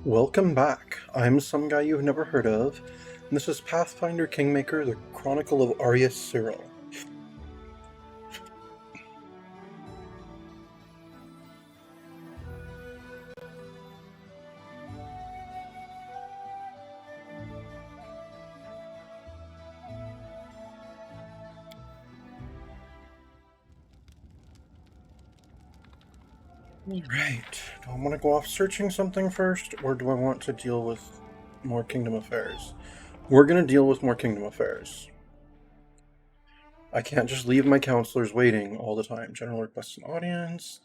Welcome back. I'm some guy you've never heard of, and this is Pathfinder Kingmaker, the Chronicle of Arius Cyril. Alright, do I want to go off searching something first, or do I want to deal with more Kingdom Affairs? We're going to deal with more Kingdom Affairs. I can't just leave my counselors waiting all the time. General requests an audience,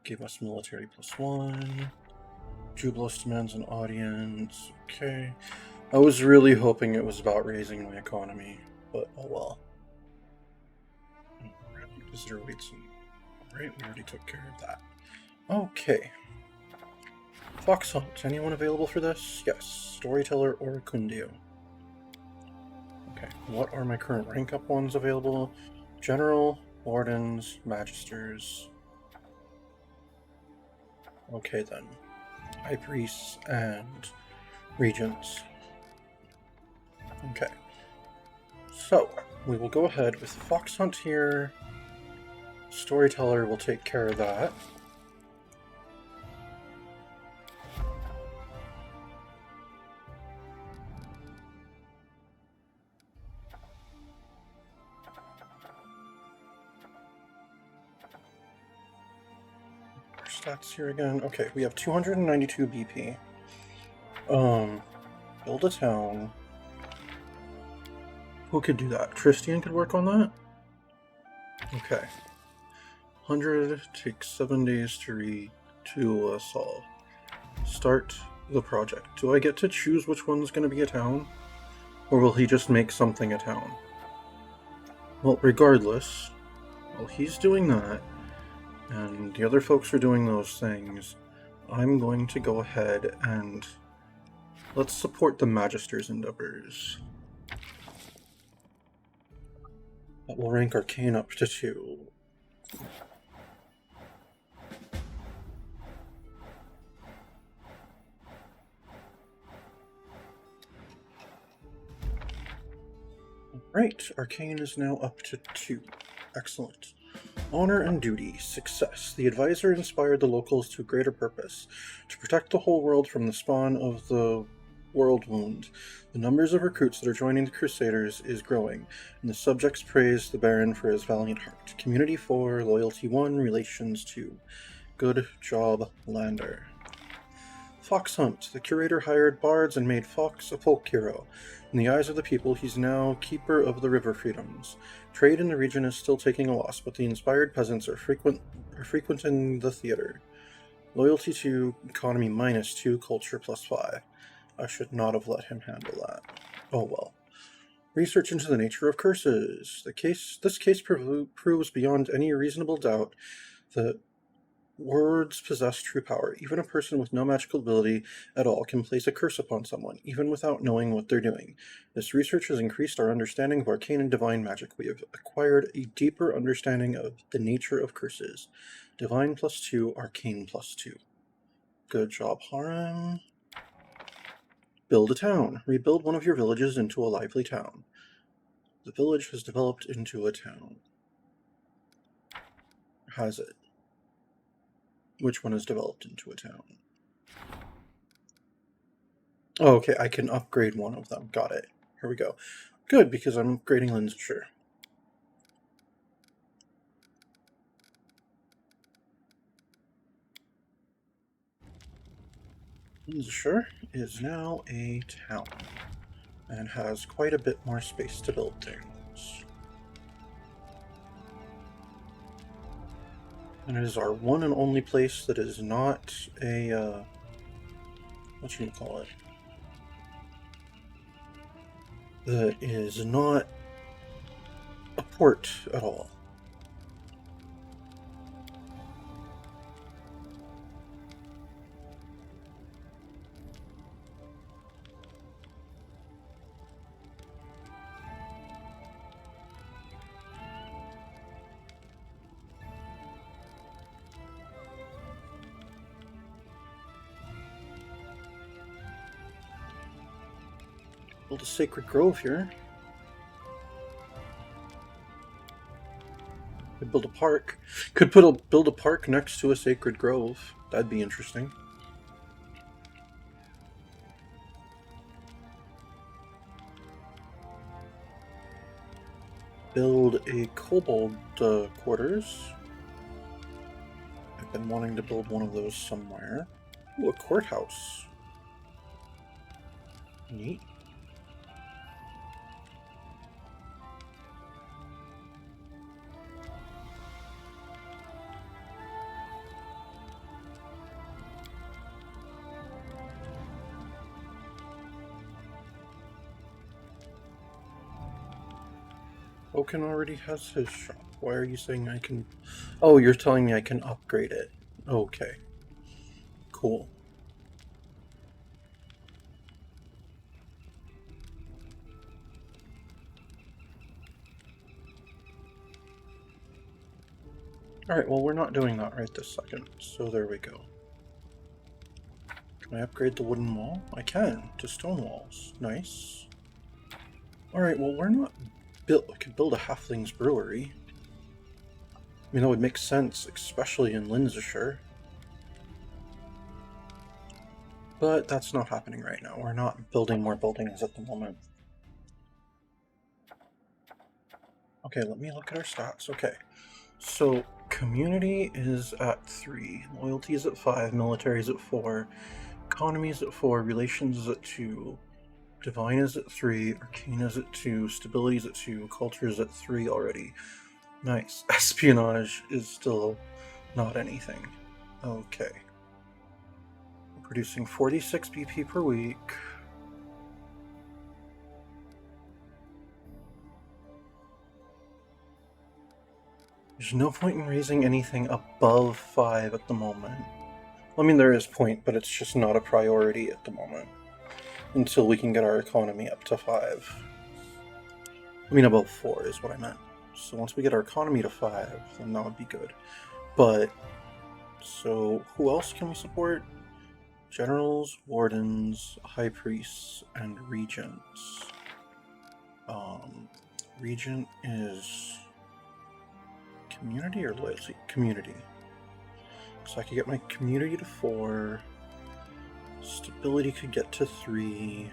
gave us military +1, Jubilos demands an audience, okay. I was really hoping it was about raising my economy, but oh well. Visitor waits. Alright, we already took care of that. Okay. Fox Hunt. Anyone available for this? Yes. Storyteller or Kundio. Okay. What are my current rank up ones available? General, Wardens, Magisters. Okay then. High Priests and Regents. Okay. So, we will go ahead with Fox Hunt here. Storyteller will take care of that. Stats here again. Okay, we have 292 BP. Build a town. Who could do that? Tristian could work on that? Okay. 100 takes 7 days to solve. Start the project. Do I get to choose which one's going to be a town? Or will he just make something a town? Well, regardless, while he's doing that, and the other folks are doing those things, I'm going to go ahead and let's support the Magister's endeavors. That will rank Arcane up to 2. Right, Arcane is now up to 2. Excellent. Honor and duty. Success. The advisor inspired the locals to a greater purpose, to protect the whole world from the spawn of the world wound. The numbers of recruits that are joining the Crusaders is growing, and the subjects praise the Baron for his valiant heart. Community 4, Loyalty 1, Relations 2. Good job, Lander. Fox Hunt. The curator hired bards and made Fox a folk hero. In the eyes of the people, he's now keeper of the river freedoms. Trade in the region is still taking a loss, but the inspired peasants are frequenting the theater. Loyalty to economy -2, culture +5. I should not have let him handle that. Oh well. Research into the nature of curses. This case proves beyond any reasonable doubt that words possess true power. Even a person with no magical ability at all can place a curse upon someone, even without knowing what they're doing. This research has increased our understanding of arcane and divine magic. We have acquired a deeper understanding of the nature of curses. Divine +2, arcane +2. Good job, Harem. Build a town. Rebuild one of your villages into a lively town. The village has developed into a town. Has it? Which one has developed into a town? Oh, okay, I can upgrade one of them. Got it. Here we go. Good, because I'm upgrading Lindsayshire. Lindsayshire is now a town and has quite a bit more space to build things. And it is our one and only place that is not a, whatchamacallit? That is not a port at all. Build a sacred grove here. Could build a park. Could build a park next to a sacred grove. That'd be interesting. Build a kobold quarters. I've been wanting to build one of those somewhere. Ooh, a courthouse. Neat. Oaken already has his shop. Why are you saying I can... Oh, you're telling me I can upgrade it. Okay. Cool. Alright, well, we're not doing that right this second, so there we go. Can I upgrade the wooden wall? I can, to stone walls. Nice. Alright, well, we're not built... I could build a halfling's brewery. I mean, that would make sense, especially in Lindsayshire. But that's not happening right now. We're not building more buildings at the moment. Okay, let me look at our stats. Okay, so community is at 3, loyalty is at 5, military is at 4, economy is at 4, relations is at 2, divine is at 3, arcane is at 2, stability is at 2, culture is at 3 already. Nice. Espionage is still not anything. Okay. Producing 46 BP per week. There's no point in raising anything above 5 at the moment. I mean, there is point, but it's just not a priority at the moment. Until we can get our economy up to 5. I mean, above 4 is what I meant. So once we get our economy to 5, then that would be good. But, so who else can we support? Generals, wardens, high priests, and regents. Regent is community or loyalty? Community. So I could get my community to 4. Stability could get to 3.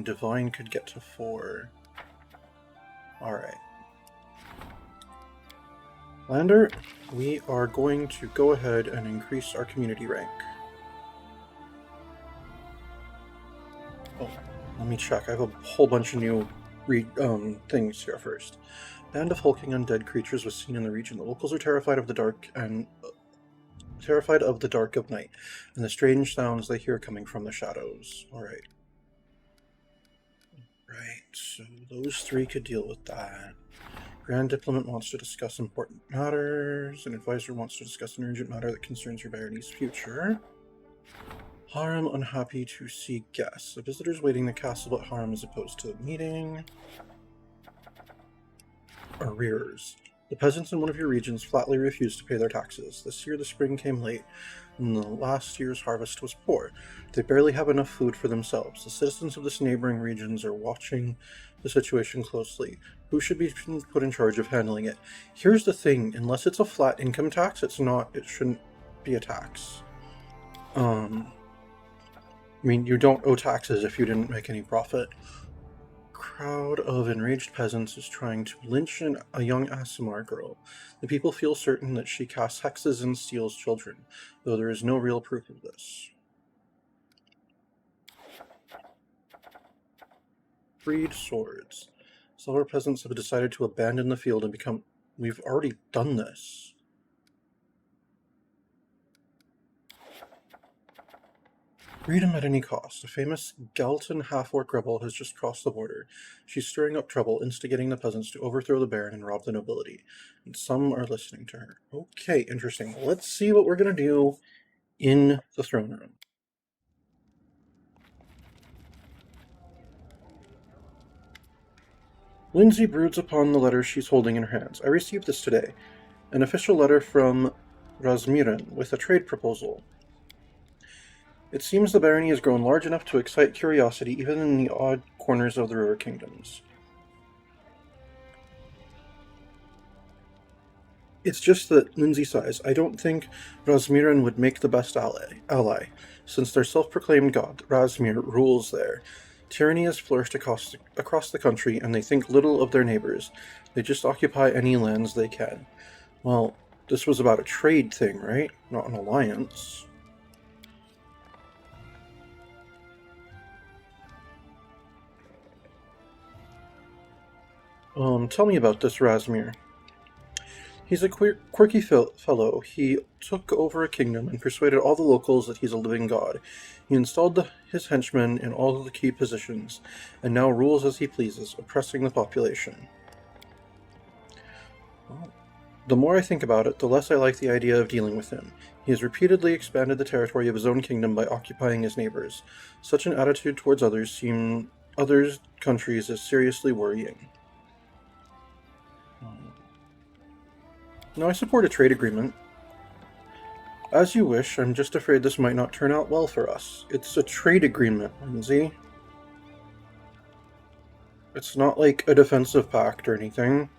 Divine could get to 4. Alright. Lander, we are going to go ahead and increase our community rank. Oh, let me check. I have a whole bunch of new things here first. Band of hulking undead creatures was seen in the region. The locals are terrified of the dark and of night, and the strange sounds they hear coming from the shadows. Alright. Right, so those 3 could deal with that. Grand Diplomat wants to discuss important matters. An advisor wants to discuss an urgent matter that concerns your barony's future. Harem unhappy to see guests. The visitors waiting the castle, but Harem is opposed to the meeting. Arrears. The peasants in one of your regions flatly refuse to pay their taxes. This year the spring came late, and the last year's harvest was poor. They barely have enough food for themselves. The citizens of this neighboring regions are watching the situation closely. Who should be put in charge of handling it? Here's the thing, unless it's a flat income tax, it shouldn't be a tax. You don't owe taxes if you didn't make any profit. Crowd of enraged peasants is trying to lynch a young Aasimar girl. The people feel certain that she casts hexes and steals children, though there is no real proof of this. Freed swords. Silver peasants have decided to abandon the field and become... We've already done this. Freedom at any cost. A famous Galton half-orc rebel has just crossed the border. She's stirring up trouble, instigating the peasants to overthrow the baron and rob the nobility. And some are listening to her. Okay, interesting. Let's see what we're going to do in the throne room. Lindsay broods upon the letter she's holding in her hands. I received this today. An official letter from Razmiran with a trade proposal. It seems the barony has grown large enough to excite curiosity even in the odd corners of the River Kingdoms. It's just that Lindsay sighs. I don't think Razmiran would make the best ally. Since their self-proclaimed god, Razmir, rules there. Tyranny has flourished across the country, and they think little of their neighbors. They just occupy any lands they can. Well, this was about a trade thing, right? Not an alliance. Tell me about this Razmir. He's a quirky fellow. He took over a kingdom and persuaded all the locals that he's a living god. He installed his henchmen in all of the key positions, and now rules as he pleases, oppressing the population. Well, the more I think about it, the less I like the idea of dealing with him. He has repeatedly expanded the territory of his own kingdom by occupying his neighbors. Such an attitude towards other countries is seriously worrying. No, I support a trade agreement. As you wish, I'm just afraid this might not turn out well for us. It's a trade agreement, Lindsay. It's not like a defensive pact or anything.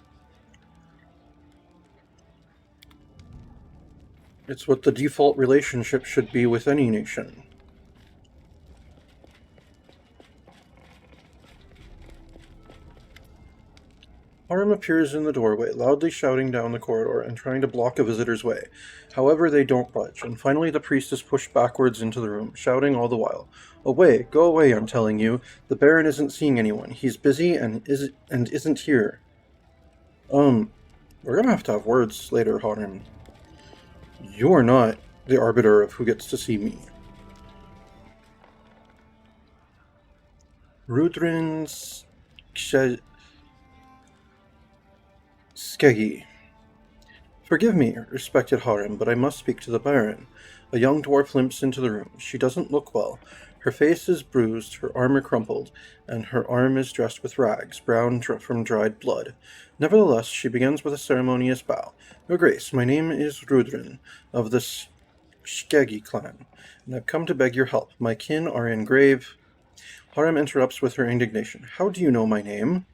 It's what the default relationship should be with any nation. Harim appears in the doorway, loudly shouting down the corridor and trying to block a visitor's way. However, they don't budge, and finally the priest is pushed backwards into the room, shouting all the while, "Away! Go away, I'm telling you! The Baron isn't seeing anyone. He's busy and isn't here." We're gonna have to have words later, Harim. You're not the arbiter of who gets to see me. Rudrin's Skeggy. Forgive me, respected Harim, but I must speak to the Baron. A young dwarf limps into the room. She doesn't look well. Her face is bruised, her armor crumpled, and her arm is dressed with rags, brown from dried blood. Nevertheless, she begins with a ceremonious bow. Your Grace, my name is Rudrin, of the Skeggy clan, and I've come to beg your help. My kin are in grave... Harim interrupts with her indignation. How do you know my name?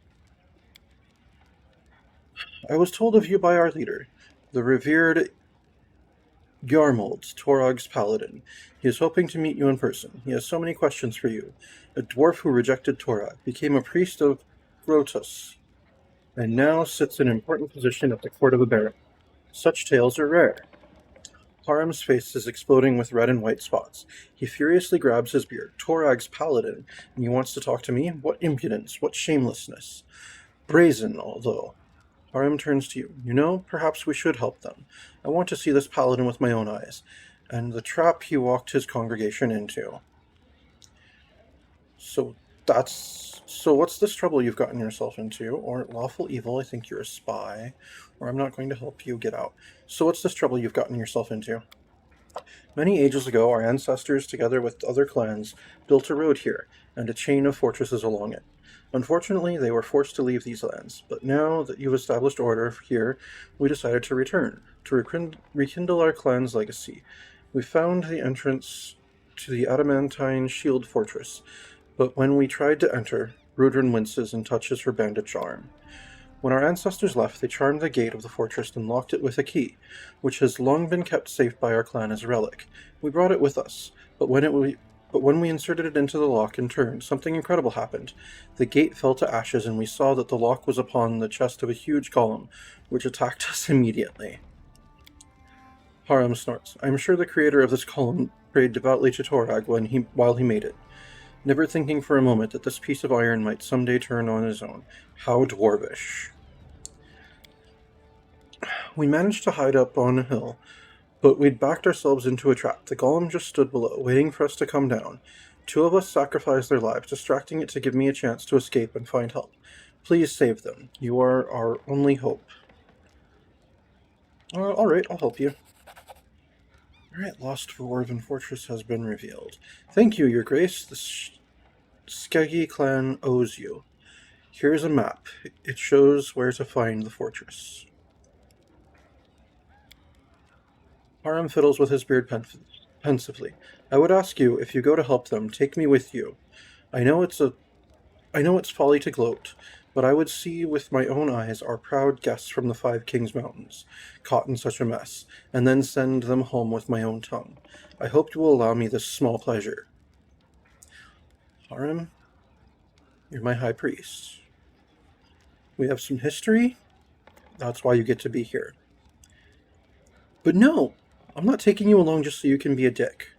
I was told of you by our leader, the revered Yarmold, Torog's paladin. He is hoping to meet you in person. He has so many questions for you. A dwarf who rejected Torog, became a priest of Grotus, and now sits in an important position at the court of a baron. Such tales are rare. Harim's face is exploding with red and white spots. He furiously grabs his beard. Torag's paladin, and he wants to talk to me? What impudence, what shamelessness. Brazen, although. Harim turns to you. You know, perhaps we should help them. I want to see this paladin with my own eyes, and the trap he walked his congregation into. So what's this trouble you've gotten yourself into? Or lawful evil, I think you're a spy. Or I'm not going to help you get out. So what's this trouble you've gotten yourself into? Many ages ago, our ancestors, together with other clans, built a road here, and a chain of fortresses along it. Unfortunately, they were forced to leave these lands, but now that you've established order here, we decided to return, to rekindle our clan's legacy. We found the entrance to the Adamantine Shield Fortress, but when we tried to enter, Rudrin winces and touches her bandaged arm. When our ancestors left, they charmed the gate of the fortress and locked it with a key, which has long been kept safe by our clan as a relic. We brought it with us, but when we inserted it into the lock and turned, something incredible happened. The gate fell to ashes, and we saw that the lock was upon the chest of a huge golem, which attacked us immediately. Harim snorts. I am sure the creator of this golem prayed devoutly to Torag while he made it, never thinking for a moment that this piece of iron might someday turn on his own. How dwarvish. We managed to hide up on a hill, but we'd backed ourselves into a trap. The golem just stood below, waiting for us to come down. Two of us sacrificed their lives, distracting it to give me a chance to escape and find help. Please save them. You are our only hope. Alright, I'll help you. Alright, Lost Dwarven Fortress has been revealed. Thank you, Your Grace. The Skeggy clan owes you. Here's a map. It shows where to find the fortress. Harim fiddles with his beard pensively. I would ask you, if you go to help them, take me with you. I know it's folly to gloat, but I would see with my own eyes our proud guests from the Five Kings Mountains, caught in such a mess, and then send them home with my own tongue. I hope you will allow me this small pleasure. Harim, you're my high priest. We have some history. That's why you get to be here. But no, I'm not taking you along just so you can be a dick.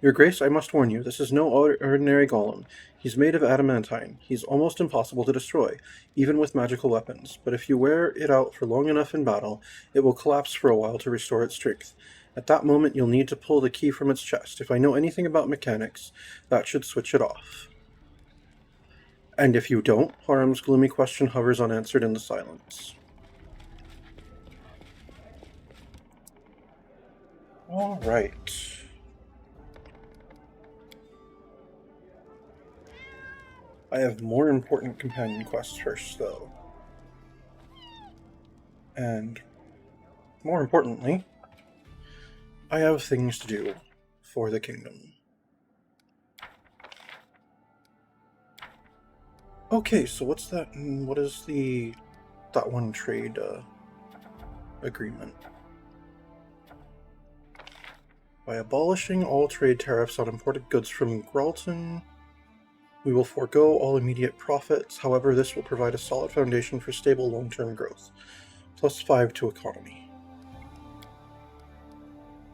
Your Grace, I must warn you, this is no ordinary golem. He's made of adamantine. He's almost impossible to destroy, even with magical weapons. But if you wear it out for long enough in battle, it will collapse for a while to restore its strength. At that moment, you'll need to pull the key from its chest. If I know anything about mechanics, that should switch it off. And if you don't, Harim's gloomy question hovers unanswered in the silence. All right. I have more important companion quests first, though. And more importantly, I have things to do for the kingdom. Okay, so what's that? What is that one trade agreement? By abolishing all trade tariffs on imported goods from Gralton, we will forego all immediate profits. However, this will provide a solid foundation for stable long-term growth. +5 to economy.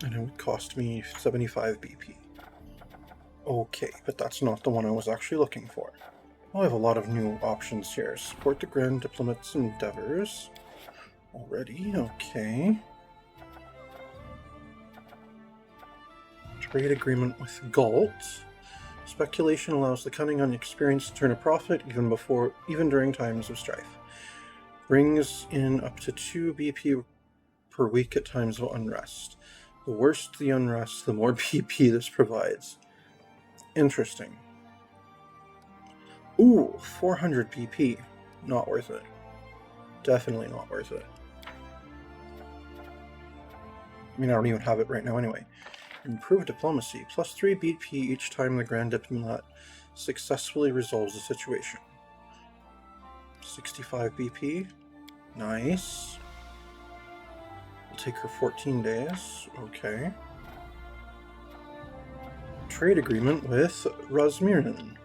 And it would cost me 75 BP. Okay, but that's not the one I was actually looking for. I have a lot of new options here. Support the Grand Diplomat's endeavors. Already, okay. Trade agreement with Galt. Speculation allows the cunning unexperienced to turn a profit even during times of strife. Brings in up to 2 BP per week at times of unrest. The worse the unrest, the more BP this provides. Interesting. Ooh, 400 BP. Not worth it. Definitely not worth it. I mean, I don't even have it right now anyway. Improved diplomacy. +3 BP each time the Grand Diplomat successfully resolves the situation. 65 BP. Nice. It'll take her 14 days. Okay. Trade agreement with Razmirin.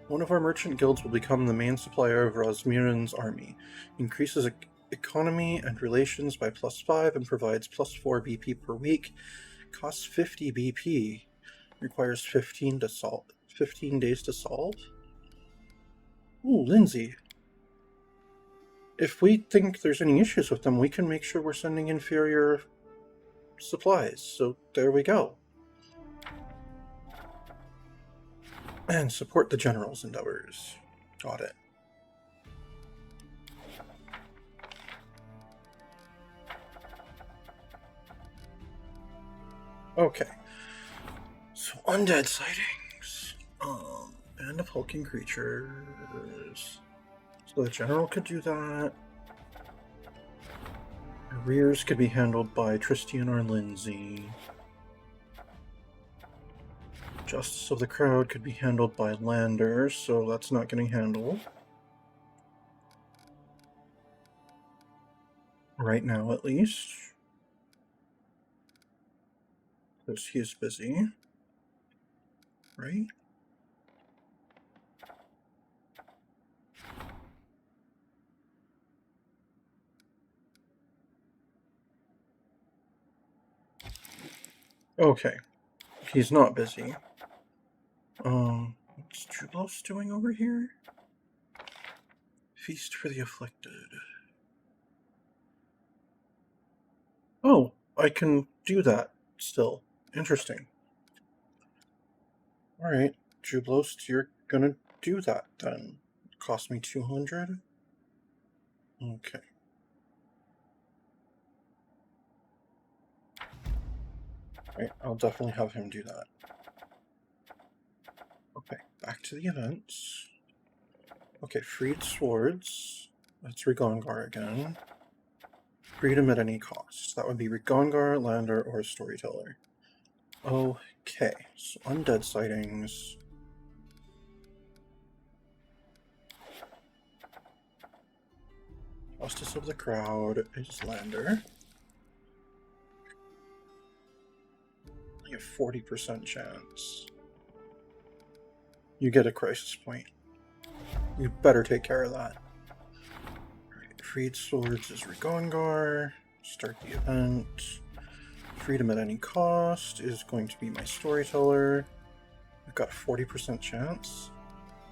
One of our merchant guilds will become the main supplier of Razmirin's army. Increases economy and relations by +5 and provides +4 BP per week. Costs 50 BP. Requires 15 days to solve. Ooh, Lindsay. If we think there's any issues with them, we can make sure we're sending inferior supplies. So there we go. And support the general's endeavors. Got it. Okay. So undead sightings. Band of hulking creatures. So the general could do that. Arrears could be handled by Tristian or Lindsay. Justice of the Crowd could be handled by Lander, so that's not getting handled. Right now, at least. Because he is busy. Right? Okay. He's not busy. What's Jublos doing over here? Feast for the Afflicted. Oh, I can do that still. Interesting. Alright, Jublos, you're gonna do that then. Cost me 200? Okay. Right, I'll definitely have him do that. Okay, back to the events. Okay, freed swords. That's Rigongar again. Freedom at any cost. That would be Rigongar, Lander, or Storyteller. Okay, so undead sightings. Justice of the Crowd is Lander. Only a 40% chance. You get a crisis point. You better take care of that. Alright, Freed Swords is Rigongar. Start the event. Freedom at any cost is going to be my Storyteller. I've got a 40% chance.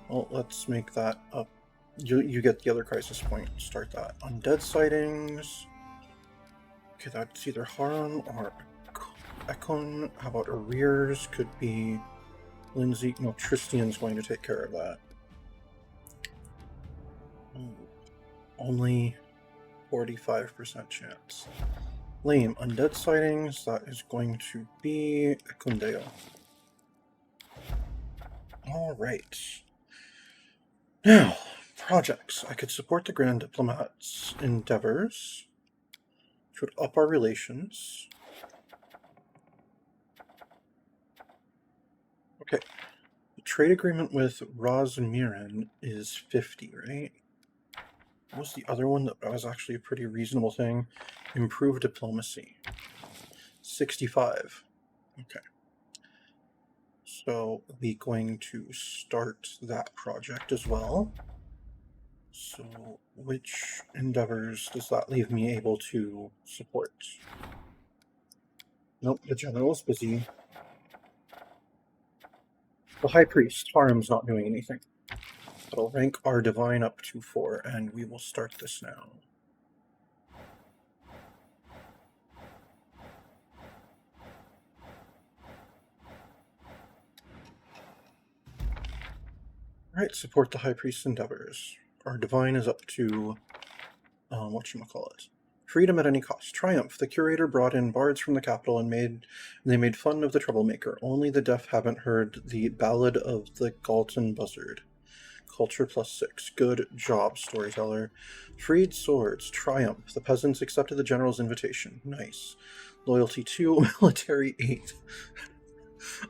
Well, let's make that up. You get the other crisis point. Start that. Undead sightings. Okay, that's either Haron or Ekon. How about Arrears? Could be Lindsay. No, Tristian's going to take care of that. Only 45% chance. Lame. Undead sightings. That is going to be Ekundeo. Alright. Now, projects. I could support the Grand Diplomat's endeavors. Which would up our relations. Okay. The trade agreement with Razmirin is 50, right? What was the other one that was actually a pretty reasonable thing? Improve diplomacy. 65. Okay. So we're going to start that project as well. So which endeavors does that leave me able to support? Nope, the general's busy. The High Priest, Harim's not doing anything. That'll rank our Divine up to 4, and we will start this now. Alright, support the High Priest's endeavors. Our Divine is up to, whatchamacallit. Freedom at any cost. Triumph. The curator brought in bards from the capital and they made fun of the troublemaker. Only the deaf haven't heard the Ballad of the Galton Buzzard. Culture +6. Good job, Storyteller. Freed Swords. Triumph. The peasants accepted the general's invitation. Nice. Loyalty 2. Military 8.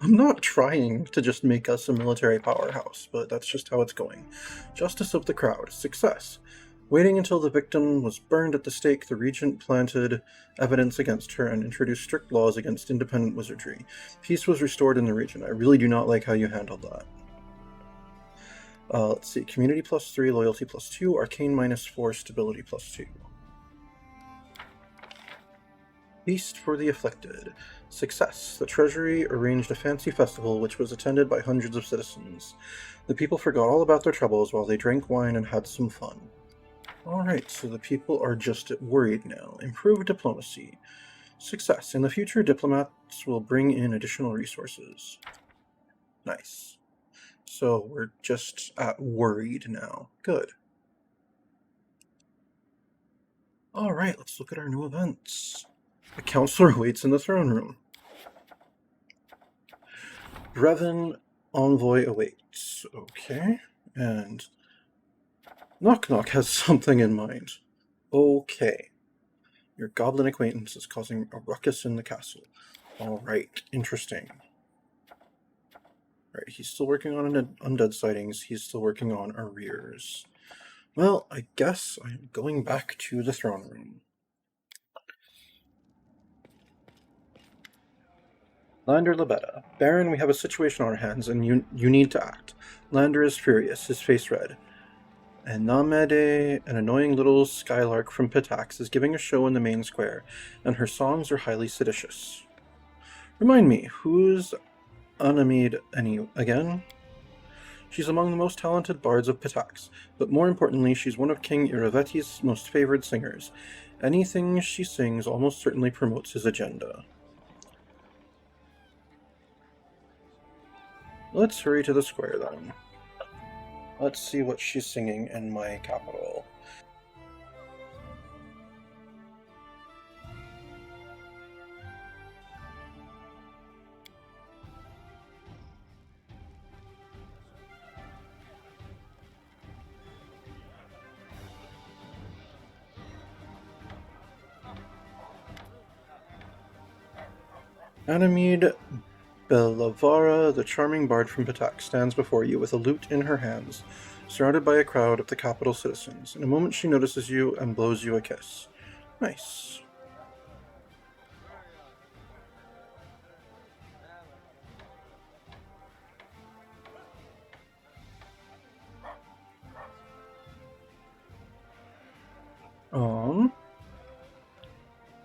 I'm not trying to just make us a military powerhouse, but that's just how it's going. Justice of the Crowd. Success. Waiting until the victim was burned at the stake, the regent planted evidence against her and introduced strict laws against independent wizardry. Peace was restored in the region. I really do not like how you handled that. Let's see. Community +3, loyalty +2, arcane -4, stability +2. Feast for the Afflicted. Success. The Treasury arranged a fancy festival which was attended by hundreds of citizens. The people forgot all about their troubles while they drank wine and had some fun. Alright, so the people are just worried now. Improved diplomacy. Success. In the future, diplomats will bring in additional resources. Nice. So we're just at worried now. Good. Alright, let's look at our new events. The counselor waits in the throne room. Brevin envoy awaits. Okay. And Knock Knock has something in mind. Okay. Your goblin acquaintance is causing a ruckus in the castle. Alright, interesting. Right, he's still working on undead sightings. He's still working on arrears. Well, I guess I'm going back to the throne room. Lander Labetta. Baron, we have a situation on our hands, and you need to act. Lander is furious, his face red. And Namede, an annoying little skylark from Pitax, is giving a show in the main square, and her songs are highly seditious. Remind me, who's Anamid again? She's among the most talented bards of Pitax, but more importantly, she's one of King Iraveti's most favored singers. Anything she sings almost certainly promotes his agenda. Let's hurry to the square, then. Let's see what she's singing in my capital. Anamid Belavara, the charming bard from Patak, stands before you with a lute in her hands, surrounded by a crowd of the capital citizens. In a moment she notices you and blows you a kiss. Nice.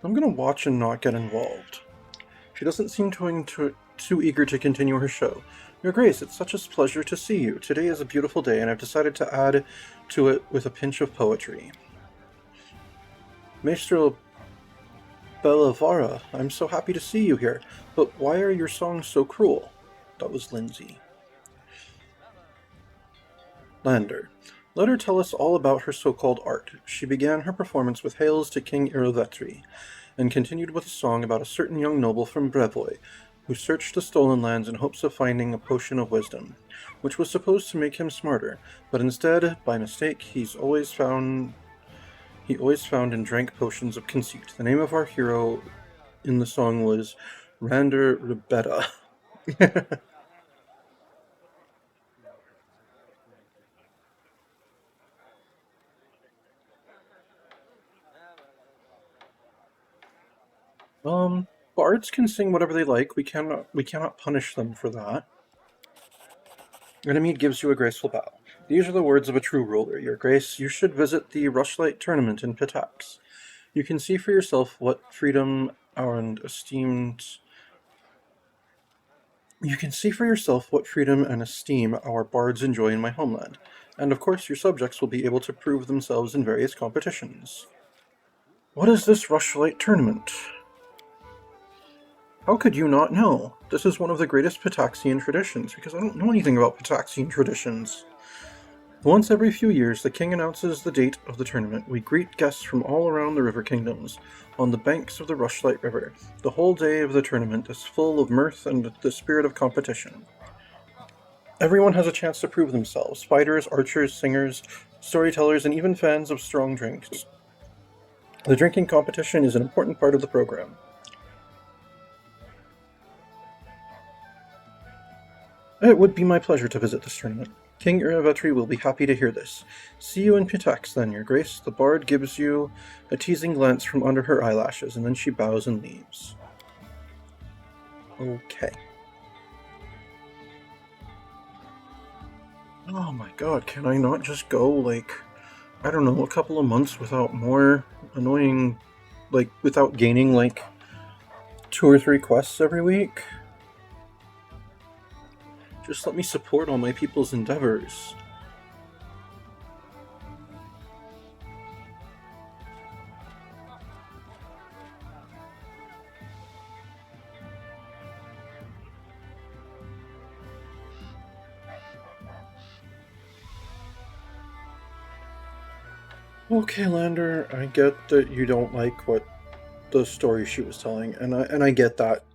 I'm gonna watch and not get involved. She doesn't seem too eager to continue her show. Your Grace, it's such a pleasure to see you. Today is a beautiful day, and I've decided to add to it with a pinch of poetry. Maestro Bellavara, I'm so happy to see you here, but why are your songs so cruel? That was Lindsay. Lander. Let her tell us all about her so-called art. She began her performance with hails to King Irovetri, and continued with a song about a certain young noble from Brevoy, who searched the stolen lands in hopes of finding a potion of wisdom, which was supposed to make him smarter, but instead, by mistake, he always found and drank potions of conceit. The name of our hero in the song was Rander Rebetta. Bards can sing whatever they like. We cannot punish them for that. Ganymede gives you a graceful bow. These are the words of a true ruler, Your Grace. You should visit the Rushlight tournament in Pitax. You can see for yourself what freedom and esteem our bards enjoy in my homeland. And of course, your subjects will be able to prove themselves in various competitions. What is this Rushlight tournament? How could you not know? This is one of the greatest Pitaxian traditions, because I don't know anything about Pitaxian traditions. Once every few years, the king announces the date of the tournament. We greet guests from all around the river kingdoms, on the banks of the Rushlight River. The whole day of the tournament is full of mirth and the spirit of competition. Everyone has a chance to prove themselves. Fighters, archers, singers, storytellers, and even fans of strong drinks. The drinking competition is an important part of the program. It would be my pleasure to visit this tournament. King Iravetri will be happy to hear this. See you in Pitax, then, Your Grace. The bard gives you a teasing glance from under her eyelashes, and then she bows and leaves. Okay. Oh my god, can I not just go, like, I don't know, a couple of months without more annoying, like, without gaining, like, 2 or 3 quests every week? Just let me support all my people's endeavors. Okay, Lander, I get that you don't like what the story she was telling, and I get that,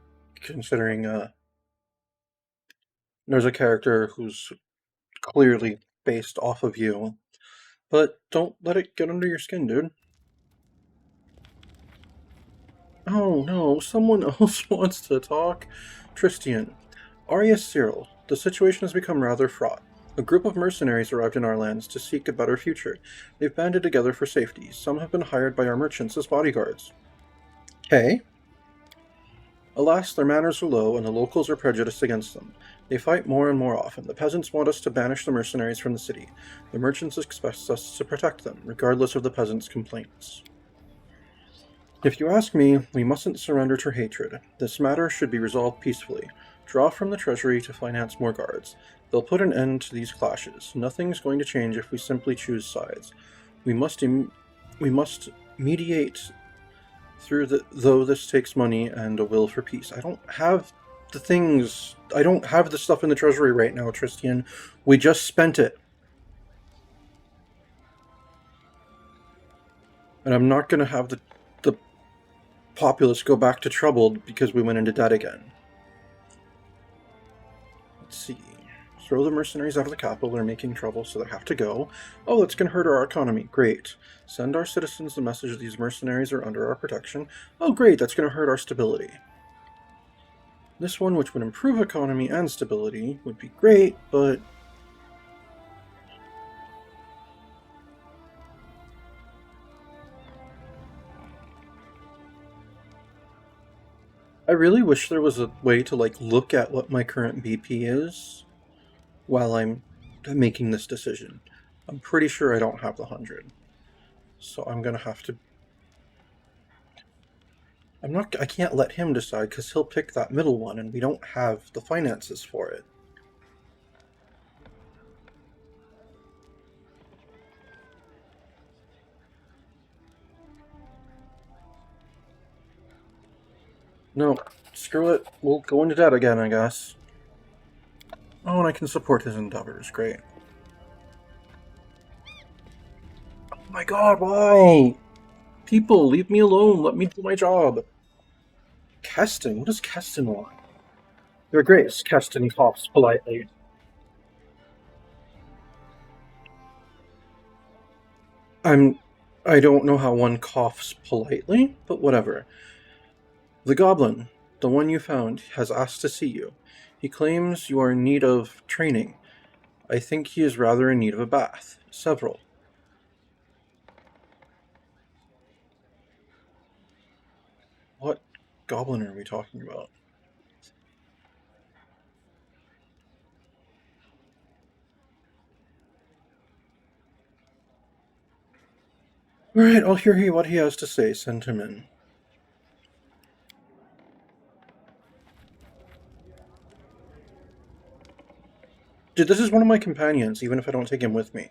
considering there's a character who's clearly based off of you. But don't let it get under your skin, dude. Oh no, someone else wants to talk. Tristian. Arius Cyril. The situation has become rather fraught. A group of mercenaries arrived in our lands to seek a better future. They've banded together for safety. Some have been hired by our merchants as bodyguards. Okay. Alas, their manners are low, and the locals are prejudiced against them. They fight more and more often. The peasants want us to banish the mercenaries from the city. The merchants expect us to protect them, regardless of the peasants' complaints. If you ask me, we mustn't surrender to hatred. This matter should be resolved peacefully. Draw from the treasury to finance more guards. They'll put an end to these clashes. Nothing's going to change if we simply choose sides. We must mediate though this takes money and a will for peace. I don't have the stuff in the treasury right now, Tristian. We just spent it. And I'm not going to have the populace go back to troubled because we went into debt again. Let's see. Throw the mercenaries out of the capital. They're making trouble, so they have to go. Oh, that's going to hurt our economy. Great. Send our citizens the message that these mercenaries are under our protection. Oh, great. That's going to hurt our stability. This one, which would improve economy and stability, would be great, but... I really wish there was a way to, like, look at what my current BP is while I'm making this decision. I'm pretty sure I don't have the 100. So I'm gonna have to... I can't let him decide, because he'll pick that middle one, and we don't have the finances for it. No, screw it. We'll go into debt again, I guess. Oh, and I can support his endeavors. Great. Oh my god, why? People, leave me alone. Let me do my job. Keston? What does Keston want? Your Grace, Keston coughs politely. I don't know how one coughs politely, but whatever. The goblin, the one you found, has asked to see you. He claims you are in need of training. I think he is rather in need of a bath. Several. What goblin are we talking about? Alright, I'll hear what he has to say. Send him in. Dude, this is one of my companions, even if I don't take him with me.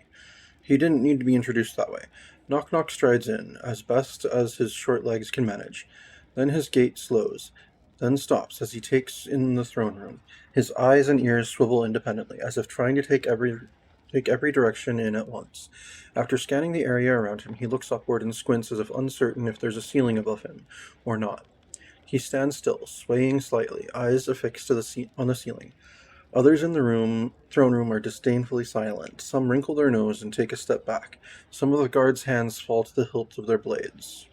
He didn't need to be introduced that way. Knock Knock strides in, as best as his short legs can manage. Then his gait slows, then stops as he takes in the throne room. His eyes and ears swivel independently, as if trying to take every direction in at once. After scanning the area around him, he looks upward and squints as if uncertain if there's a ceiling above him or not. He stands still, swaying slightly, eyes affixed to on the ceiling. Others in the throne room are disdainfully silent. Some wrinkle their nose and take a step back. Some of the guards' hands fall to the hilts of their blades.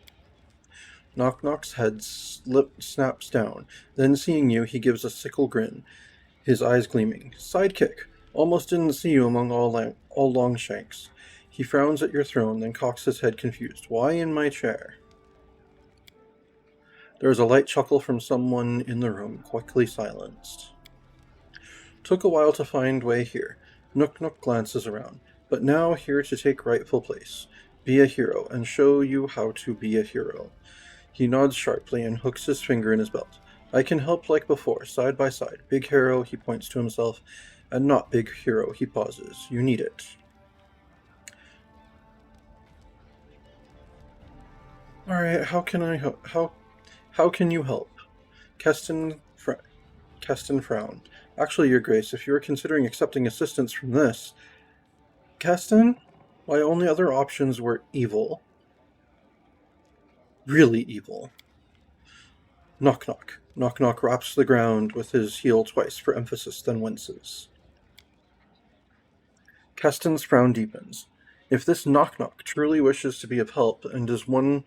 Knock Knock's head snaps down. Then, seeing you, he gives a sickle grin, his eyes gleaming. Sidekick! Almost didn't see you among all Longshanks. He frowns at your throne, then cocks his head confused. Why in my chair? There is a light chuckle from someone in the room, quickly silenced. Took a while to find way here. Nook Nook glances around, but now here to take rightful place. Be a hero, and show you how to be a hero. He nods sharply and hooks his finger in his belt. I can help like before, side by side. Big hero, he points to himself, and not big hero, he pauses. You need it. Alright, how can I help? How can you help? Keston frowned. Actually, Your Grace, if you are considering accepting assistance from this... Keston? My only other options were evil. Really evil. Knock Knock. Knock Knock raps the ground with his heel twice for emphasis, then winces. Keston's frown deepens. If this Knock Knock truly wishes to be of help and is one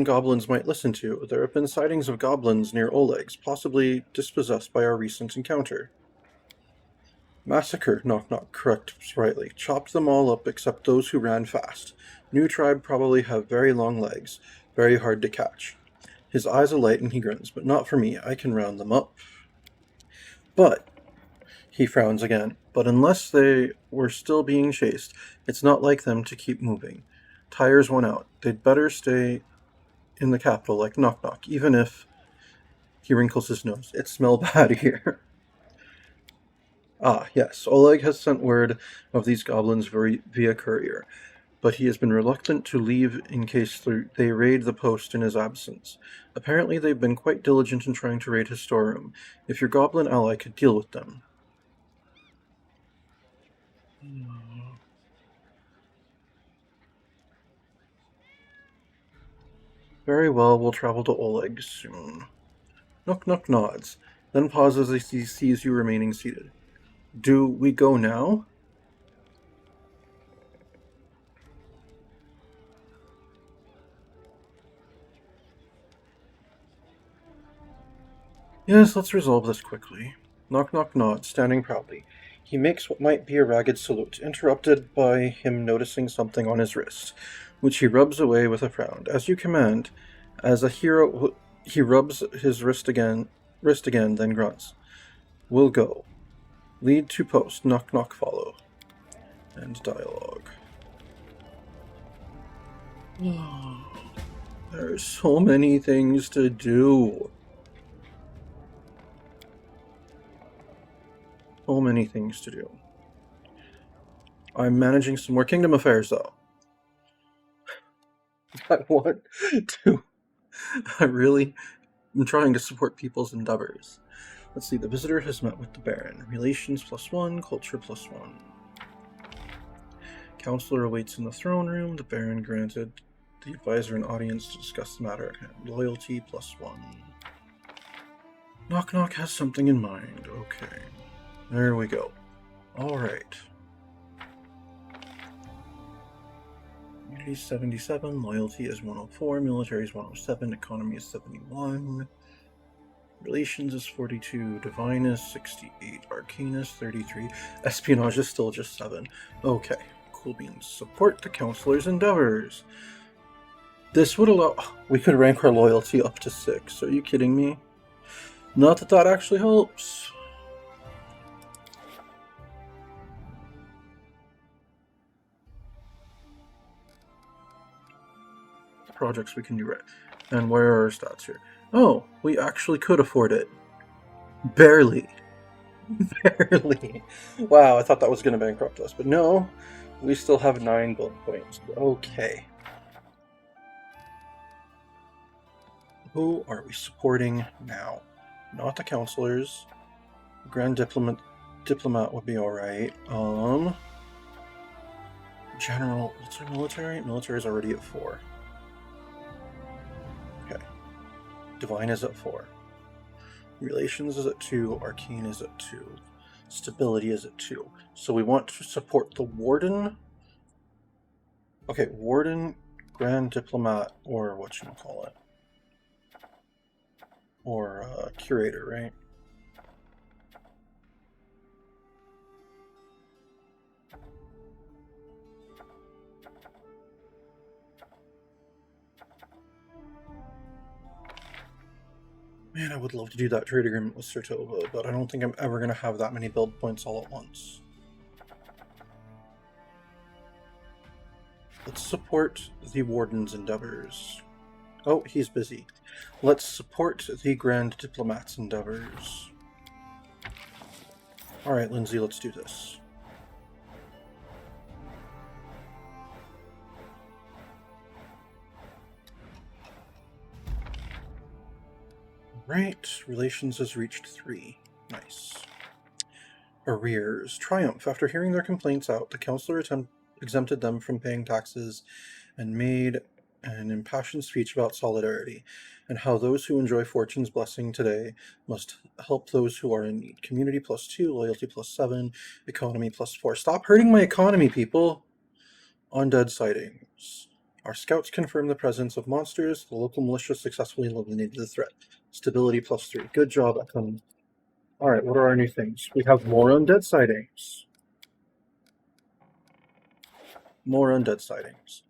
goblins might listen to, there have been sightings of goblins near Oleg's, possibly dispossessed by our recent encounter. Massacre, Knock Knock corrects rightly. Chopped them all up except those who ran fast. New tribe probably have very long legs, very hard to catch. His eyes alight and he grins, but not for me, I can round them up. But, he frowns again, but unless they were still being chased, it's not like them to keep moving. Tires went out. They'd better stay in the capital like Knock Knock, even if... He wrinkles his nose. It smells bad here. Ah, yes, Oleg has sent word of these goblins via courier, but he has been reluctant to leave in case they raid the post in his absence. Apparently they've been quite diligent in trying to raid his storeroom. If your goblin ally could deal with them. Very well, we'll travel to Oleg soon. Nook Nook nods, then pauses as he sees you remaining seated. Do we go now? Yes, let's resolve this quickly. Knock knock nod, standing proudly. He makes what might be a ragged salute, interrupted by him noticing something on his wrist, which he rubs away with a frown. As you command, as a hero, he rubs his wrist again, then grunts. We'll go. Lead to post, knock knock follow. End dialogue. There's so many things to do. So many things to do. I'm managing some more kingdom affairs, though. I want to. I'm trying to support people's endeavors. Let's see, the visitor has met with the Baron. Relations +1, culture +1. Counselor awaits in the throne room. The Baron granted the advisor an audience to discuss the matter at hand. Loyalty +1. Knock Knock has something in mind. Okay. There we go. Alright. Unity 77, loyalty is 104, military is 107, economy is 71, relations is 42, divine is 68, arcane is 33, espionage is still just 7. Okay, cool beans. Support the counselor's endeavors. This would allow... We could rank our loyalty up to 6. Are you kidding me? Not that that actually helps. Projects we can do right. And where are our stats here? Oh, we actually could afford it. Barely. Barely. Wow, I thought that was going to bankrupt us, but no. We still have 9 build points. Okay. Who are we supporting now? Not the counselors. Grand Diplomat would be alright. General, what's our military? Military is already at 4. Okay. Divine is at 4. Relations is at 2. Arcane is at 2. Stability is at 2. So we want to support the Warden. Okay, Warden, Grand Diplomat, or whatchamacallit. Or Curator, right? Man, I would love to do that trade agreement with Sertova, but I don't think I'm ever going to have that many build points all at once. Let's support the Warden's endeavors. Oh, he's busy. Let's support the Grand Diplomat's endeavors. Alright, Lindsay, let's do this. Right, relations has reached 3. Nice. Arrears. Triumph. After hearing their complaints out, the counselor exempted them from paying taxes and made an impassioned speech about solidarity and how those who enjoy fortune's blessing today must help those who are in need. Community +2, loyalty +7, economy +4. Stop hurting my economy, people! Undead sightings. Our scouts confirm the presence of monsters. The local militia successfully eliminated the threat. Stability +3. Good job, Ekon. Alright, what are our new things? We have more undead sightings. More undead sightings.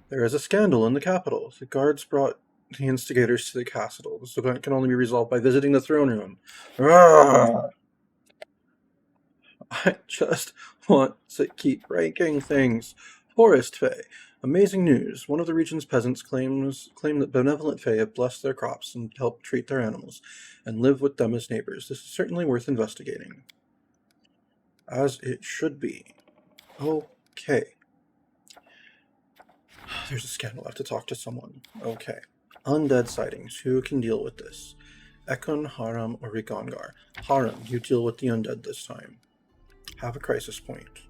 There is a scandal in the capital. The guards brought the instigators to the castle. This event can only be resolved by visiting the throne room. Arrgh! I just want to keep ranking things. Forest Fae. Amazing news. One of the region's peasants claim that benevolent Fae have blessed their crops and helped treat their animals, and live with them as neighbors. This is certainly worth investigating. As it should be. Okay. There's a scandal. I have to talk to someone. Okay. Undead sightings. Who can deal with this? Ekon, Haram, or Rigongar? Haram, you deal with the undead this time. Have a crisis point.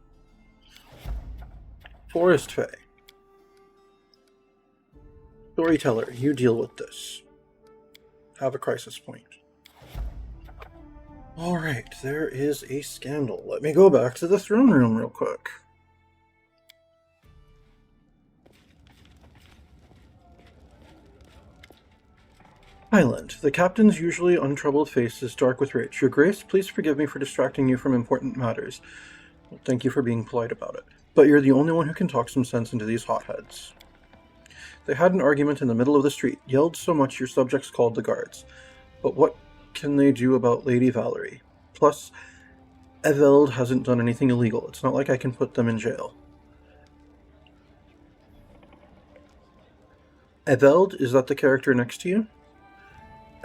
Forest Fae. Storyteller, you deal with this. Have a crisis point. Alright, there is a scandal. Let me go back to the throne room real quick. Highland. The captain's usually untroubled face is dark with rage. Your Grace, please forgive me for distracting you from important matters. Well, thank you for being polite about it. But you're the only one who can talk some sense into these hotheads. They had an argument in the middle of the street, yelled so much your subjects called the guards. But what can they do about Lady Valerie? Plus, Eveld hasn't done anything illegal. It's not like I can put them in jail. Eveld, is that the character next to you?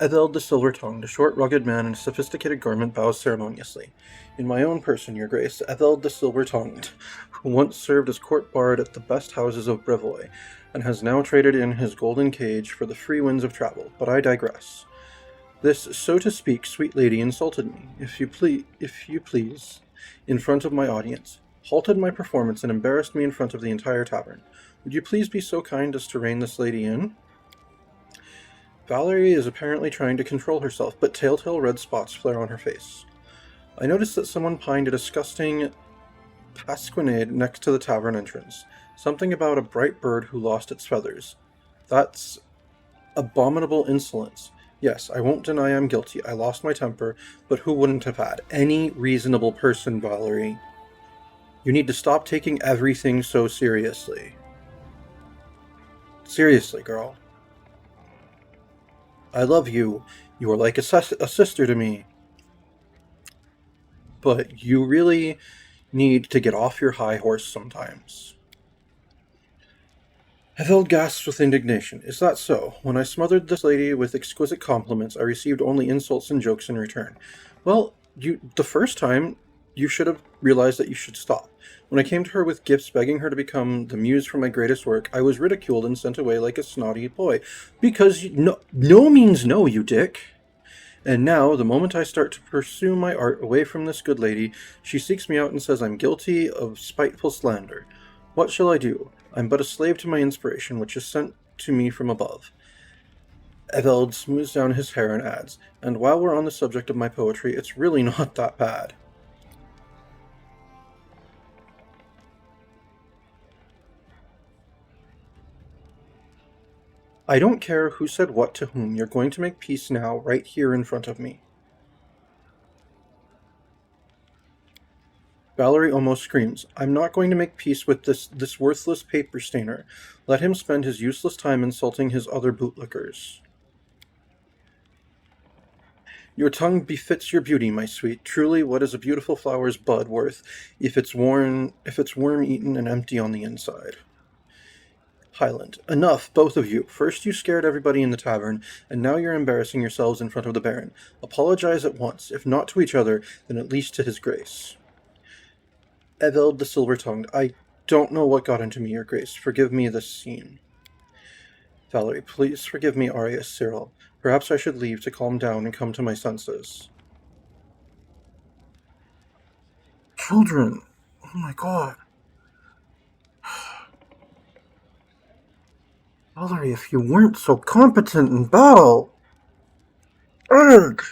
Eveld the Silver-Tongued, a short, rugged man in a sophisticated garment, bows ceremoniously. In my own person, your grace, Eveld the Silver-Tongued, who once served as court bard at the best houses of Brevoy, and has now traded in his golden cage for the free winds of travel. But I digress. This, so to speak, sweet lady insulted me, if you please, in front of my audience, halted my performance and embarrassed me in front of the entire tavern. Would you please be so kind as to rein this lady in? Valerie is apparently trying to control herself, but telltale red spots flare on her face. I noticed that someone pined a disgusting pasquinade next to the tavern entrance. Something about a bright bird who lost its feathers. That's abominable insolence. Yes, I won't deny I'm guilty. I lost my temper, but who wouldn't have had? Any reasonable person, Valerie. You need to stop taking everything so seriously. Seriously, girl. I love you. You are like a sister to me. But you really need to get off your high horse sometimes. Eveld gasps with indignation. Is that so? When I smothered this lady with exquisite compliments, I received only insults and jokes in return. Well, the first time, you should have realized that you should stop. When I came to her with gifts begging her to become the muse for my greatest work, I was ridiculed and sent away like a snotty boy. Because no means no, you dick. And now, the moment I start to pursue my art away from this good lady, she seeks me out and says I'm guilty of spiteful slander. What shall I do? I'm but a slave to my inspiration, which is sent to me from above. Eveld smooths down his hair and adds, and while we're on the subject of my poetry, it's really not that bad. I don't care who said what to whom, you're going to make peace now, right here in front of me. Valerie almost screams, I'm not going to make peace with this worthless paper stainer. Let him spend his useless time insulting his other bootlickers. Your tongue befits your beauty, my sweet. Truly, what is a beautiful flower's bud worth if it's worm-eaten and empty on the inside? Highland. Enough, both of you. First you scared everybody in the tavern, and now you're embarrassing yourselves in front of the Baron. Apologize at once, if not to each other, then at least to his grace. Eveld the Silver-Tongued. I don't know what got into me, your grace. Forgive me this scene. Valerie, please forgive me, Arius Cyril. Perhaps I should leave to calm down and come to my senses. Children! Oh my god. Valerie, if you weren't so competent in battle! Ugh!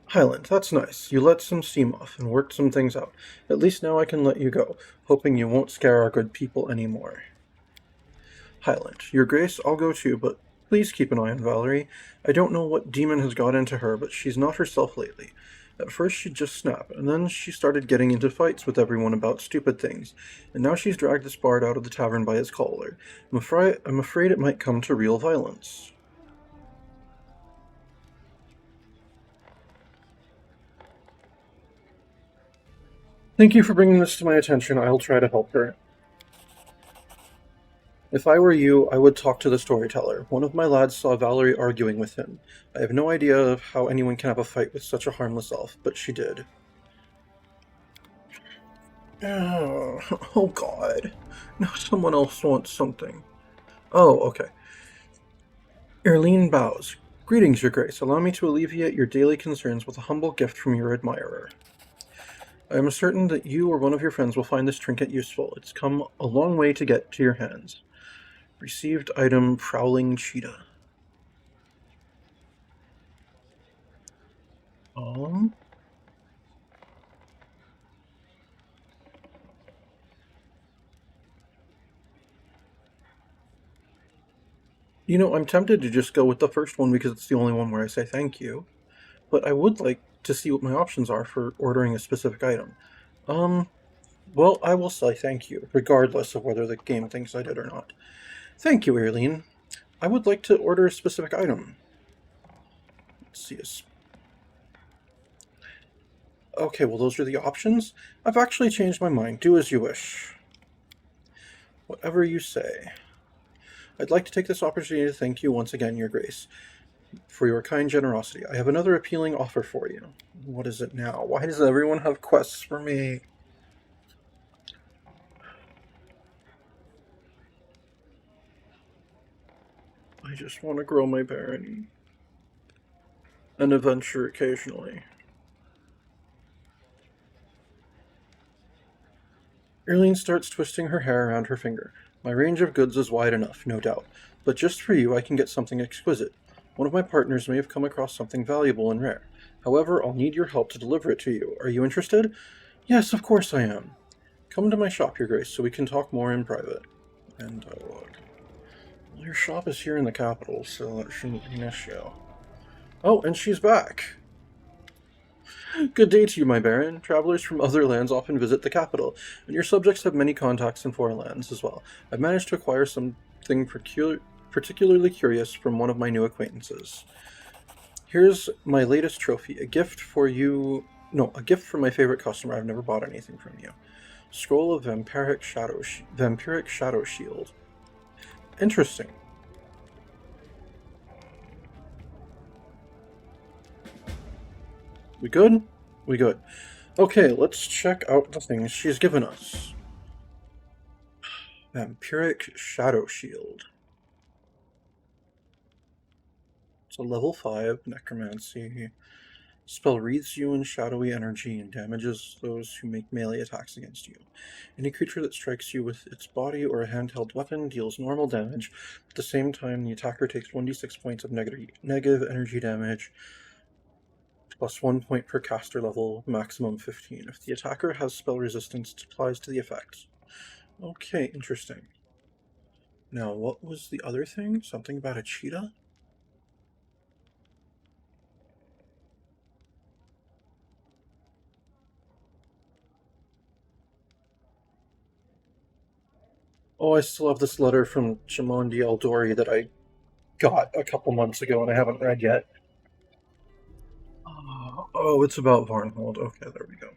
Highland, that's nice. You let some steam off and worked some things out. At least now I can let you go, hoping you won't scare our good people anymore. Highland, your grace, I'll go too, but please keep an eye on Valerie. I don't know what demon has got into her, but she's not herself lately. At first she'd just snap, and then she started getting into fights with everyone about stupid things, and now she's dragged this bard out of the tavern by his collar. I'm afraid it might come to real violence. Thank you for bringing this to my attention. I'll try to help her. If I were you, I would talk to the storyteller. One of my lads saw Valerie arguing with him. I have no idea how anyone can have a fight with such a harmless elf, but she did. Oh god. Now someone else wants something. Oh, okay. Erlene bows. Greetings, your grace. Allow me to alleviate your daily concerns with a humble gift from your admirer. I am certain that you or one of your friends will find this trinket useful. It's come a long way to get to your hands. Received item, Prowling Cheetah. Um... You know, I'm tempted to just go with the first one because it's the only one where I say thank you, but I would like to see what my options are for ordering a specific item. Well, I will say thank you, regardless of whether the game thinks I did or not. Thank you, Aileen. I would like to order a specific item. Let's see. Okay, well, those are the options. I've actually changed my mind. Do as you wish. Whatever you say. I'd like to take this opportunity to thank you once again, Your Grace, for your kind generosity. I have another appealing offer for you. What is it now? Why does everyone have quests for me? I just want to grow my barony and adventure occasionally. Erlene starts twisting her hair around her finger. My range of goods is wide enough, no doubt, but just for you I can get something exquisite. One of my partners may have come across something valuable and rare. However, I'll need your help to deliver it to you. Are you interested? Yes, of course I am. Come to my shop, Your Grace, so we can talk more in private. And dialogue. Well, your shop is here in the capital, so that shouldn't be an issue. Oh, and she's back. Good day to you, my baron. Travelers from other lands often visit the capital, and your subjects have many contacts in foreign lands as well. I've managed to acquire something particularly curious from one of my new acquaintances. Here's my latest trophy, a gift for you. No, a gift from my favorite customer. I've never bought anything from you. Scroll of Vampiric Shadow Shield. Interesting. We good? We good. Okay, let's check out the things she's given us. Vampiric Shadow Shield. It's a level 5 necromancy. Spell wreathes you in shadowy energy and damages those who make melee attacks against you. Any creature that strikes you with its body or a handheld weapon deals normal damage. At the same time, the attacker takes 1d6 points of negative energy damage, plus 1 point per caster level, maximum 15. If the attacker has spell resistance, it applies to the effect. Okay, interesting. Now, what was the other thing? Something about a cheetah? Oh, I still have this letter from Chimondi Eldori that I got a couple months ago and I haven't read yet. Oh, it's about Varnhold. Okay, there we go.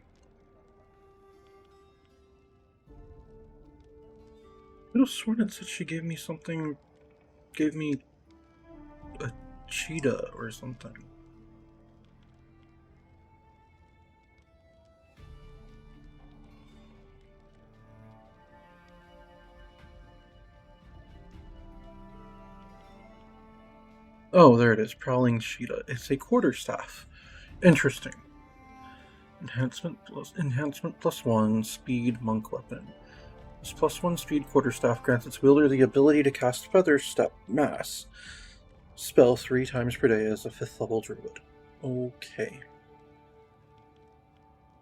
I could have sworn it said she gave me something. Gave me a cheetah or something. Oh, there it is. Prowling cheetah. It's a quarterstaff. Interesting. Enhancement plus 1, speed, monk weapon. This plus 1 speed quarterstaff grants its wielder the ability to cast Feather Step Mass spell 3 times per day as a 5th level druid. Okay.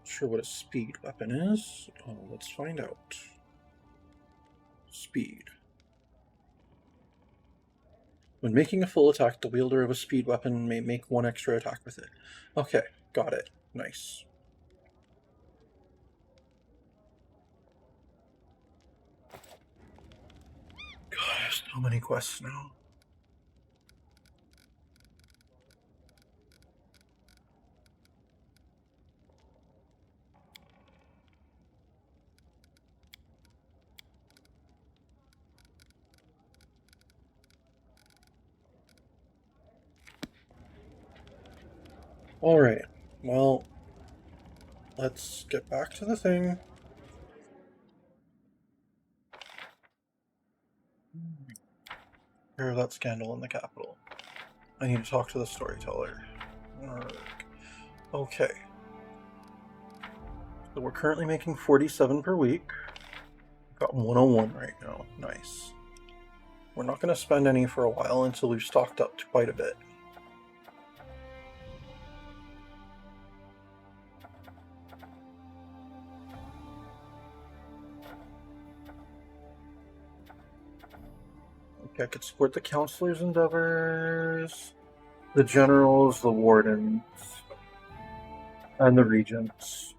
Not sure what a speed weapon is. Oh, let's find out. Speed. When making a full attack, the wielder of a speed weapon may make 1 extra attack with it. Okay, got it. Nice. God, I have so many quests now. Alright, well, let's get back to the thing. Hear that scandal in the capital. I need to talk to the storyteller. Okay. So we're currently making 47 per week. Got 101 right now. Nice. We're not going to spend any for a while until we've stocked up to quite a bit. I could support the counselor's endeavors, the generals, the wardens, and the regents.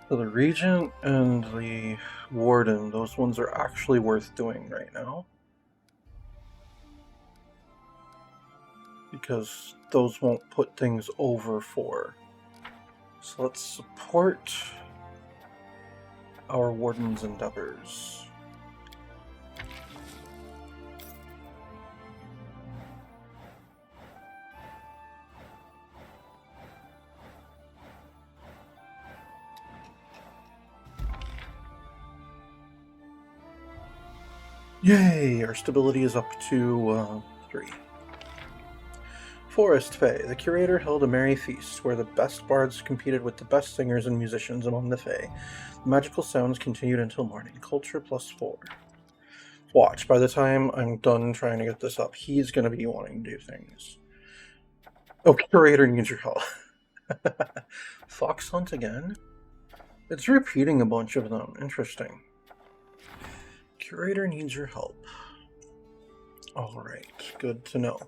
So the regent and the warden, those ones are actually worth doing right now. Because those won't put things over 4. So let's support our warden's endeavors. Yay! Our stability is up to 3. Forest Fae. The curator held a merry feast where the best bards competed with the best singers and musicians among the Fae. The magical sounds continued until morning. Culture +4. Watch, by the time I'm done trying to get this up, he's going to be wanting to do things. Oh, curator needs your help. Fox Hunt again? It's repeating a bunch of them. Interesting. Curator needs your help. Alright, good to know.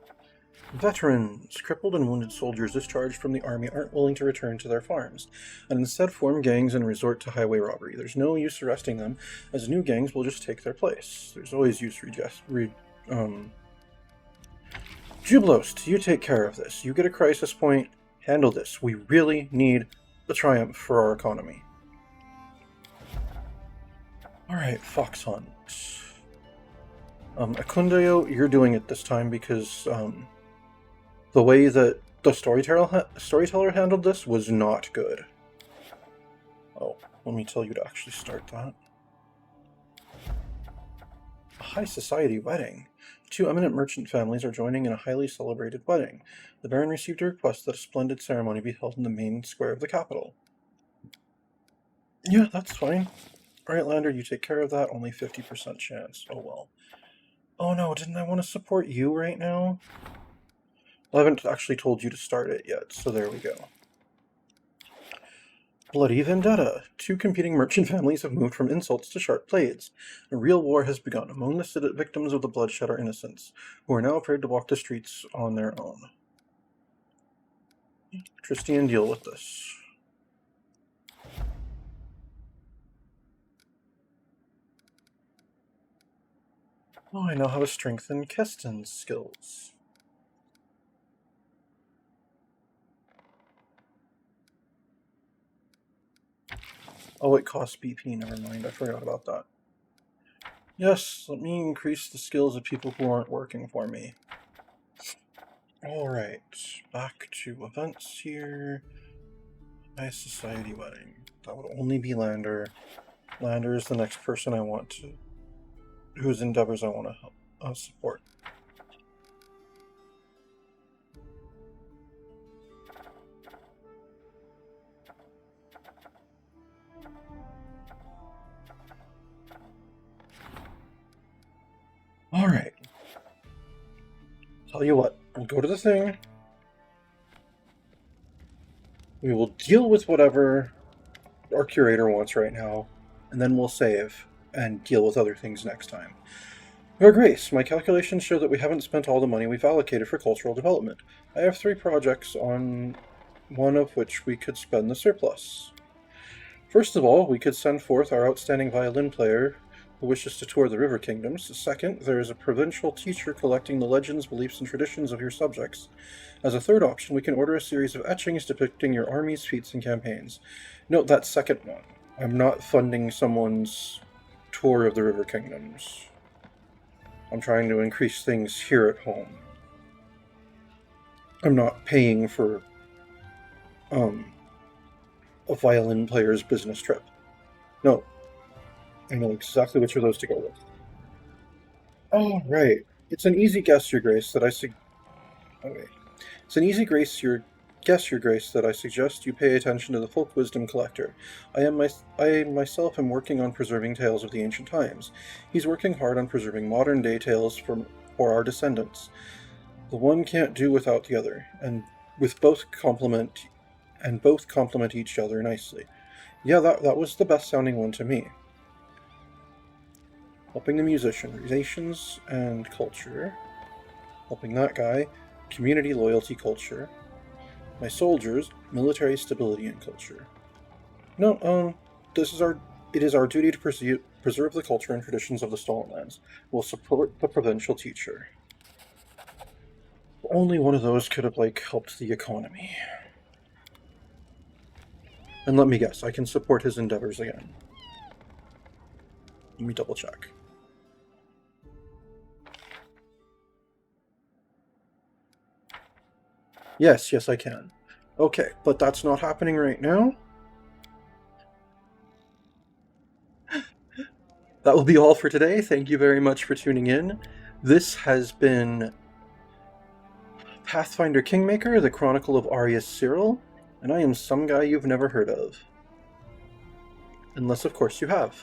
Veterans. Crippled and wounded soldiers discharged from the army aren't willing to return to their farms, and instead form gangs and resort to highway robbery. There's no use arresting them, as new gangs will just take their place. There's always use Jubilost, you take care of this. You get a crisis point. Handle this. We really need the triumph for our economy. Alright, Fox Hunt. Akundeo, you're doing it this time because the way that the storyteller handled this was not good. Oh, let me tell you to actually start that. A high society wedding. 2 eminent merchant families are joining in a highly celebrated wedding. The Baron received a request that a splendid ceremony be held in the main square of the capital. Yeah, that's fine. Alright, Lander, you take care of that. Only 50% chance. Oh well. Oh no, didn't I want to support you right now? Well, I haven't actually told you to start it yet, so there we go. Bloody Vendetta. 2 competing merchant families have moved from insults to sharp blades. A real war has begun. Among the victims of the bloodshed are innocents, who are now afraid to walk the streets on their own. Tristian, deal with this. Oh, I now have a strengthen Keston's skills. Oh, it costs BP, never mind, I forgot about that. Yes, let me increase the skills of people who aren't working for me. Alright, back to events here. High Society Wedding. That would only be Lander. Lander is the next person I want to... whose endeavors I want to help, support. Alright. Tell you what, we'll go to the thing. We will deal with whatever our curator wants right now, and then we'll save and deal with other things next time. Your Grace, my calculations show that we haven't spent all the money we've allocated for cultural development. I have 3 projects, on one of which we could spend the surplus. First of all, we could send forth our outstanding violin player who wishes to tour the River Kingdoms. Second, there is a provincial teacher collecting the legends, beliefs, and traditions of your subjects. As a third option, we can order a series of etchings depicting your armies, feats, and campaigns. Note that second one. I'm not funding someone's tour of the River Kingdoms. I'm trying to increase things here at home. I'm not paying for a violin player's business trip. No. I know exactly which of those to go with. Oh, right. It's an easy guess, Your Grace, that I It's an easy guess, Your Grace, that I suggest you pay attention to the Folk Wisdom Collector. I myself am working on preserving tales of the ancient times. He's working hard on preserving modern-day tales for our descendants. The one can't do without the other, and with both complement each other nicely. Yeah, that was the best sounding one to me. Helping the musicians and culture. Helping that guy, community loyalty culture. My soldiers, military stability and culture. No, it is our duty to preserve the culture and traditions of the Stolen Lands. We'll support the provincial teacher. Only one of those could have, helped the economy. And let me guess, I can support his endeavors again. Let me double check. Yes, I can. Okay, but that's not happening right now. That will be all for today. Thank you very much for tuning in. This has been Pathfinder Kingmaker, the Chronicle of Arius Cyril, and I am some guy you've never heard of. Unless, of course, you have.